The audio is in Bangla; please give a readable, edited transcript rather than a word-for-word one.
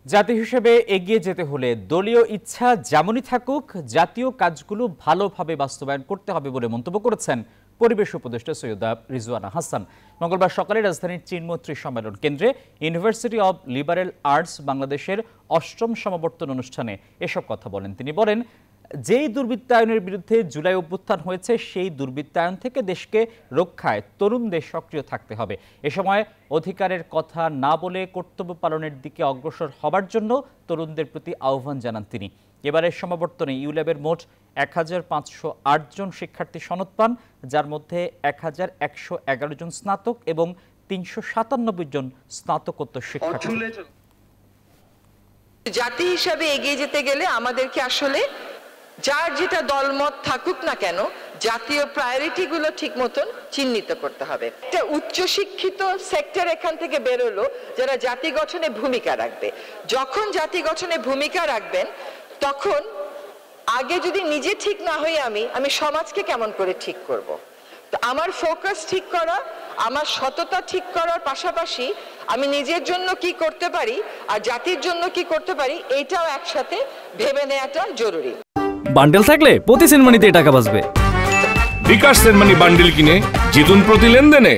জাতি হিসেবে এগিয়ে যেতে হলে দলীয় ইচ্ছা যেমনই থাকুক জাতীয় কাজগুলো ভালোভাবে বাস্তবায়ন করতে হবে বলে মন্তব্য করেছেন পরিবেশ উপদেষ্টা সৈয়দা রিজওয়ানা হাসান। মঙ্গলবার সকালে রাজধানীর চীনমৈত্রী সম্মেলন কেন্দ্রে ইউনিভার্সিটি অব লিবারেল আর্টস বাংলাদেশের ৮ম সমাবর্তন অনুষ্ঠানে এসব কথা বলেন তিনি। বলেন, যেই দুর্বৃত্তায়নের বিরুদ্ধে জুলাই অভ্যুত্থান হয়েছে সেই দুর্বৃত্তায়ন থেকে দেশকে রক্ষায় তরুণদের সক্রিয় থাকতে হবে। এ সময় অধিকারের কথা না বলে কর্তব্য পালনের দিকে অগ্রসর হবার জন্য তরুণদের প্রতি আহ্বান জানান তিনি। এবারের সমাবর্তনে ইউল্যাবের মোট ১৫০৮ জন শিক্ষার্থী সনদ পান, যার মধ্যে ১১১১ জন স্নাতক এবং ৩৯৭ জন স্নাতকোত্তর শিক্ষার্থী। জাতি হিসাবে এগিয়ে যেতে গেলে আমাদেরকে আসলে যার যেটা দলমত থাকুক না কেন জাতীয় প্রায়োরিটি গুলো ঠিক মতন চিহ্নিত করতে হবে। একটা উচ্চশিক্ষিত সেক্টর এখান থেকে বেরোলো যারা জাতি গঠনে ভূমিকা রাখবে। যখন জাতি গঠনে ভূমিকা রাখবেন তখন আগে যদি নিজে ঠিক না হই আমি সমাজকে কেমন করে ঠিক করব। তো আমার ফোকাস ঠিক করা, আমার সততা ঠিক করার পাশাপাশি আমি নিজের জন্য কি করতে পারি আর জাতির জন্য কি করতে পারি এটাও একসাথে ভেবে নেওয়াটা জরুরি। বান্ডেল থাকলে প্রতি সেনমানিতে টাকা বাঁচবে। বিকাশ সেনমানি বান্ডেল কিনে জিতুন প্রতি লেনদেনে।